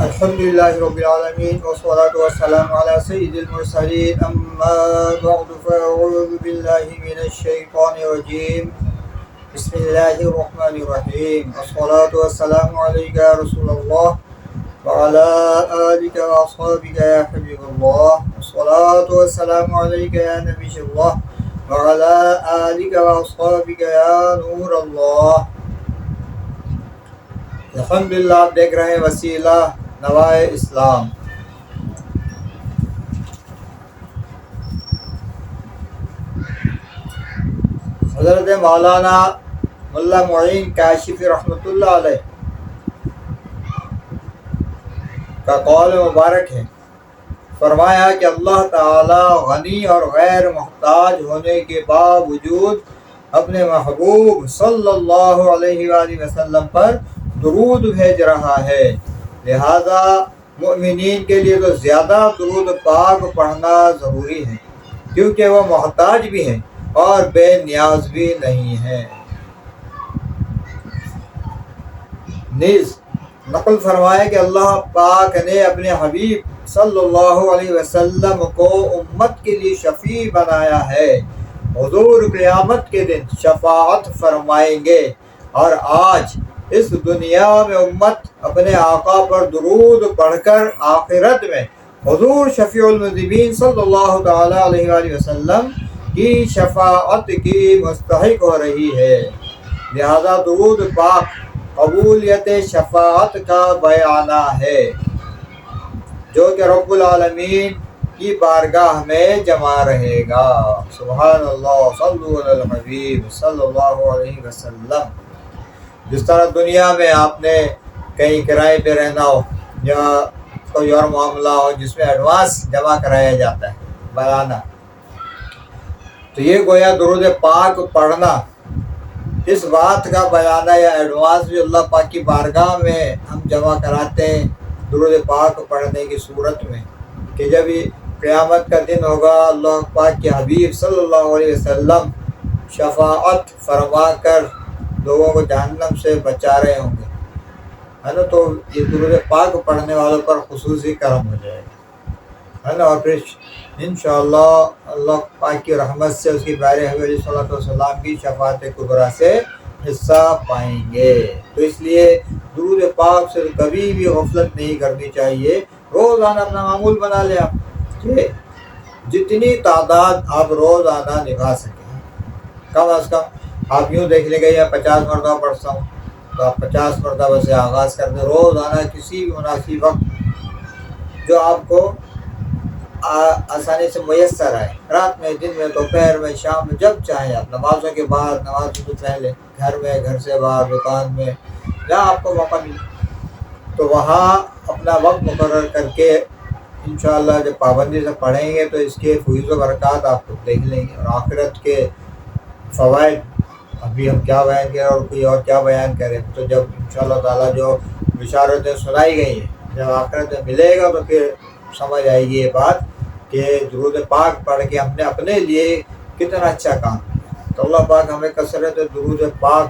الحمد لله رب العالمين والصلاة والسلام على سيد المرسلين أما بعد فأعوذ بالله من الشيطان الرجيم بسم الله الرحمن الرحيم والصلاة والسلام عليك يا رسول الله وعلى آلك وأصحابك يا حبيب الله والصلاة والسلام عليك يا نبي الله وعلى آلك وأصحابك يا نور الله. الحمدللہ آپ دیکھ رہے ہیں وسیلہ نوائے اسلام. حضرت مولانا ملا معین کاشفی رحمۃ اللہ علیہ کا قول مبارک ہے. فرمایا کہ اللہ تعالی غنی اور غیر محتاج ہونے کے باوجود اپنے محبوب صلی اللہ علیہ وآلہ وسلم پر درود بھیج رہا ہے. لہذا مؤمنین کے لیے تو زیادہ درود پاک پڑھنا ضروری ہے، کیونکہ وہ محتاج بھی ہیں اور بے نیاز بھی نہیں ہیں. نیز نقل فرمایا کہ اللہ پاک نے اپنے حبیب صلی اللہ علیہ وسلم کو امت کے لیے شفیع بنایا ہے. حضور قیامت کے دن شفاعت فرمائیں گے، اور آج اس دنیا میں امت اپنے آقا پر درود پڑھ کر آخرت میں حضور شفیع المذنبین صلی اللہ تعالی علیہ وآلہ وسلم کی شفاعت کی مستحق ہو رہی ہے. لہذا درود پاک قبولیت شفاعت کا بیانہ ہے، جو کہ رب العالمین کی بارگاہ میں جمع رہے گا. سبحان اللہ، صلو علی الحبیب صلی اللہ علیہ وسلم. جس طرح دنیا میں آپ نے کہیں کرائے پہ رہنا ہو یا کوئی اور معاملہ ہو جس میں ایڈوانس جمع کرایا جاتا ہے بلانا، تو یہ گویا درود پاک پڑھنا اس بات کا بیانہ یا ایڈوانس بھی اللہ پاک کی بارگاہ میں ہم جمع کراتے ہیں درود پاک پڑھنے کی صورت میں، کہ جب یہ قیامت کا دن ہوگا اللہ پاک کے حبیب صلی اللہ علیہ وسلم شفاعت فرما کر لوگوں کو جہنم سے بچا رہے ہوں گے، ہے نا. تو یہ درود پاک پڑھنے والوں پر خصوصی کرم ہو جائے گا، ہے نا. اور پھر انشاءاللہ اللہ پاک کی رحمت سے اس کی پیارے حبیب علیہ الصلوۃ والسلام کی شفاعت کبریٰ سے حصہ پائیں گے. تو اس لیے درود پاک سے کبھی بھی غفلت نہیں کرنی چاہیے. روزانہ اپنا معمول بنا لیں آپ کہ جتنی تعداد آپ روزانہ نبھا سکیں، کم از کم آپ یوں دیکھ لیں گے یا 50 مرتبہ پڑھتا ہوں تو آپ 50 مرتبہ سے آغاز کر دیں روزانہ کسی بھی مناسب وقت جو آپ کو آسانی سے میسر آئے، رات میں، دن میں، دوپہر میں، شام میں، جب چاہیں آپ، نمازوں کے بعد، نماز سے پہلے، گھر میں، گھر سے باہر، دکان میں، جہاں آپ کو موقع ملے تو وہاں اپنا وقت مقرر کر کے انشاءاللہ جب پابندی سے پڑھیں گے تو اس کے فیض و برکات آپ کو دیکھ لیں گے. اور آخرت کے فوائد ابھی ہم کیا بیان کریں اور کوئی اور کیا بیان کریں. تو جب انشاءاللہ تعالیٰ جو بشارتیں سنائی گئی ہیں جب آخرت میں ملے گا تو پھر سمجھ آئے گی یہ بات کہ درود پاک پڑھ کے ہم نے اپنے لیے کتنا اچھا کام کیا. تو اللہ پاک ہمیں کثرت درود پاک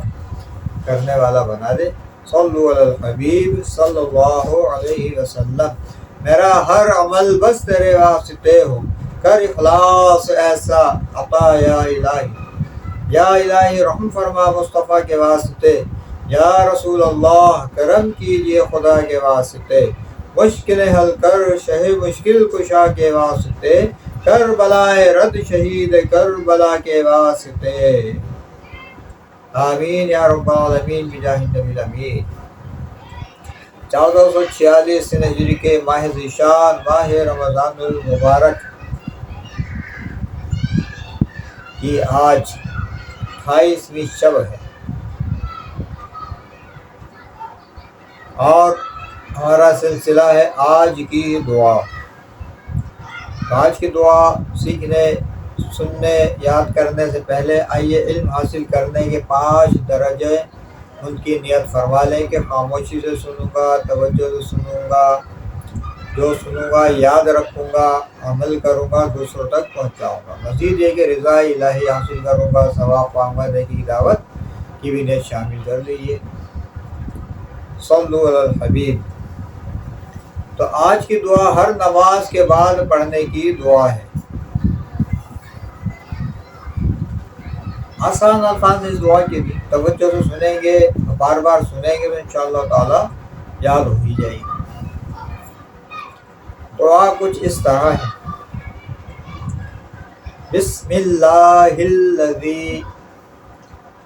کرنے والا بنا دے. صلو علی الحبیب صلی اللہ علیہ وسلم. میرا ہر عمل بس تیرے واسطے ہو، کر اخلاص ایسا عطا یا الہی. یا الہی رحم فرما مصطفیٰ کے واسطے، یا رسول اللہ کرم کیجیے خدا کے واسطے. مشکلیں حل کر شہ مشکل کشا کے واسطے، کربلائے رد شہید کربلا کے واسطے. آمین یا رب العالمین بجاہ النبی الامین. 1446 ہجری کے ماہ ذیشان، ماہ رمضان المبارک کی آج 28ویں شب ہے، اور ہمارا سلسلہ ہے آج کی دعا. آج کی دعا سیکھنے، سننے، یاد کرنے سے پہلے آئیے علم حاصل کرنے کے 5 درجے ان کی نیت فرما لیں کہ خاموشی سے سنوں گا، توجہ سے سنوں گا، جو سنوں گا یاد رکھوں گا، عمل کروں گا، دوسروں تک پہنچاؤں گا. مزید یہ کہ رضا الہی حاصل کروں گا، ثواب پاؤں گا. کی دعوت کی بھی نیت شامل کر لیجیے. صلو علی الحبیب. تو آج کی دعا ہر نماز کے بعد پڑھنے کی دعا ہے. آسان الفاظ اس دعا کے بھی توجہ سے سنیں گے، بار بار سنیں گے تو انشاءاللہ تعالی یاد ہو ہی جائے گی. دعا کچھ اس طرح ہے: بسم اللہ الذی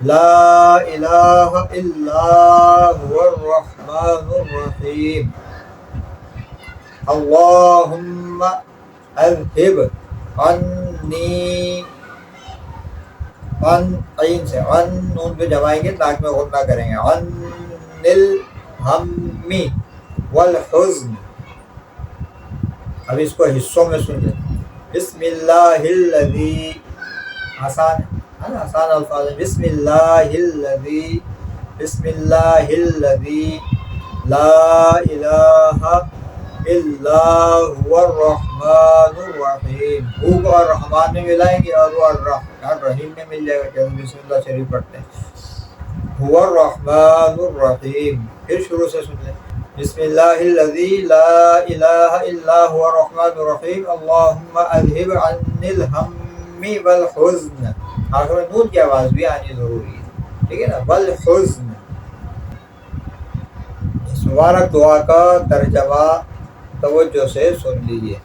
لا الہ الا هو الرحمن الرحیم اللہم اذہب عنی عین سے نون پہ جمائیں گے، ناک میں غنہ کریں گے، عن الہم والحزن. اب اس کو حصوں میں سن لیں. بسم اللہ الذی، آسان ہے نا، آسان الفاظ ہے. بسم اللہ الذی، بسم اللہ الذی لا الہ الا هو الرحمن الرحیم. ہو کو الرحمن میں ملائیں گے اور وہ الرحیم میں مل جائے گا. جب بسم اللہ شریف پڑھتے ہیں هو الرحمن الرحیم. پھر شروع سے سن لیں. بسم اللہ الذی لا الہ الا هو الرحمن الرحیم اللہم اذہب عنی الہم والحزن. آخر میں نون کی آواز بھی آنی ضروری ہے، ٹھیک ہے نا. والحزن. اس مبارک دعا کا ترجمہ توجہ سے سن لیجیے.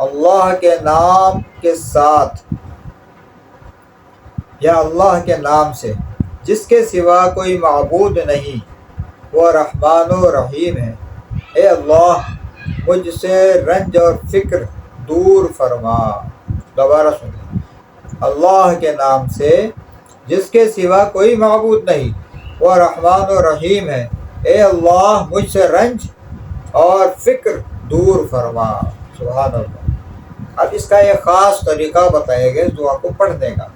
اللہ کے نام کے ساتھ یا اللہ کے نام سے جس کے سوا کوئی معبود نہیں، وہ رحمان و رحیم ہے. اے اللہ مجھ سے رنج اور فکر دور فرما. دوبارہ سنیں. اللہ کے نام سے جس کے سوا کوئی معبود نہیں، وہ رحمان و رحیم ہے. اے اللہ مجھ سے رنج اور فکر دور فرما. سبحان اللہ. اب اس کا ایک خاص طریقہ بتایا گیا اس دعا کو پڑھنے کا،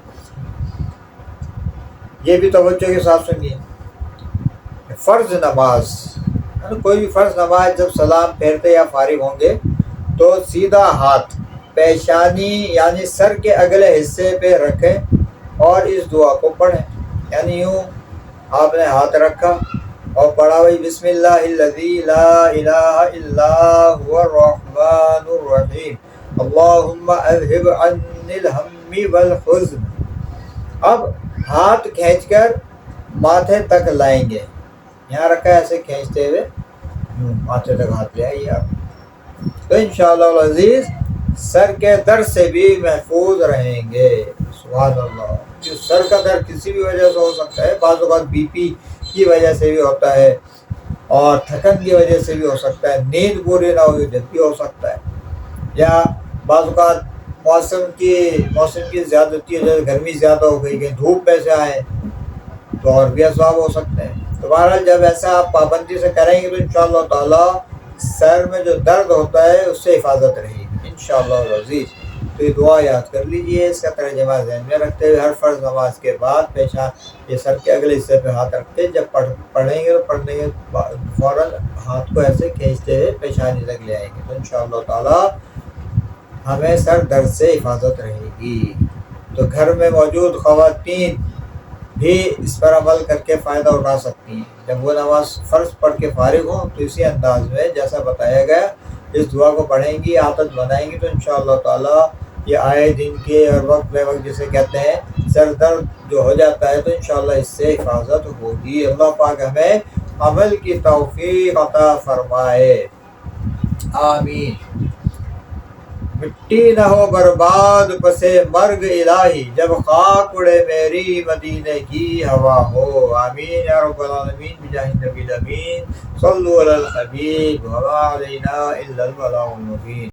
یہ بھی توجہ کے ساتھ سنیے. فرض نماز، کوئی بھی فرض نماز جب سلام پھیرتے یا فارغ ہوں گے تو سیدھا ہاتھ پیشانی یعنی سر کے اگلے حصے پہ رکھیں اور اس دعا کو پڑھیں. یعنی یوں آپ نے ہاتھ رکھا اور پڑھا ہوئی بسم اللہ الذی لا الہ الا هو الرحمن الرحیم اللہم اذہب عنی الہم والحزن. اب ہاتھ کھینچ کر ماتھے تک لائیں گے. یہاں رکھا ہے ایسے کھینچتے ہوئے ماتھے تک ہاتھ لے آئیے آپ. تو انشاءاللہ العزیز سر کے درد سے بھی محفوظ رہیں گے. سبحان اللہ. سر کا درد کسی بھی وجہ سے ہو سکتا ہے، بعض اوقات بی پی کی وجہ سے بھی ہوتا ہے اور تھکن کی وجہ سے بھی ہو سکتا ہے، نیند پوری نہ ہوئی جب بھی ہو سکتا ہے، یا بعض اوقات موسم کی زیادتی ہے، جیسے گرمی زیادہ ہو گئی کہ دھوپ میں سے آئے تو اور بھی اسباب ہو سکتے ہیں. تو بہرحال جب ایسا آپ پابندی سے کریں گے تو انشاءاللہ تعالی سر میں جو درد ہوتا ہے اس سے حفاظت رہے گی انشاءاللہ العزیز. تو یہ دعا یاد کر لیجئے. اس کا ترجمہ ذہن میں رکھتے ہوئے ہر فرض نماز کے بعد پیشان یہ سر کے اگلے حصے پہ ہاتھ رکھتے جب پڑھیں گے تو پڑھنے کے فوراً ہاتھ کو ایسے کھینچتے ہوئے پیشانی تک لے آئیں گے تو انشاءاللہ تعالی ہمیں سر درد سے حفاظت رہے گی. تو گھر میں موجود خواتین بھی اس پر عمل کر کے فائدہ اٹھا سکتی ہیں. جب وہ نماز فرض پڑھ کے فارغ ہوں تو اسی انداز میں جیسا بتایا گیا اس دعا کو پڑھیں گی، عادت بنائیں گی تو انشاءاللہ تعالی یہ آئے دن کے اور وقت بے وقت جسے کہتے ہیں سر درد جو ہو جاتا ہے تو انشاءاللہ اس سے حفاظت ہوگی. اللہ پاک ہمیں عمل کی توفیق عطا فرمائے. آمین. مٹی نہ ہو برباد پسے مرگ الہی جب خاک اڑے میری مدینے کی ہوا ہو. آمین یا رب العالمین بجاہ النبی الامین صلو علی الحبیب وما علینا الا البلاغ المبین.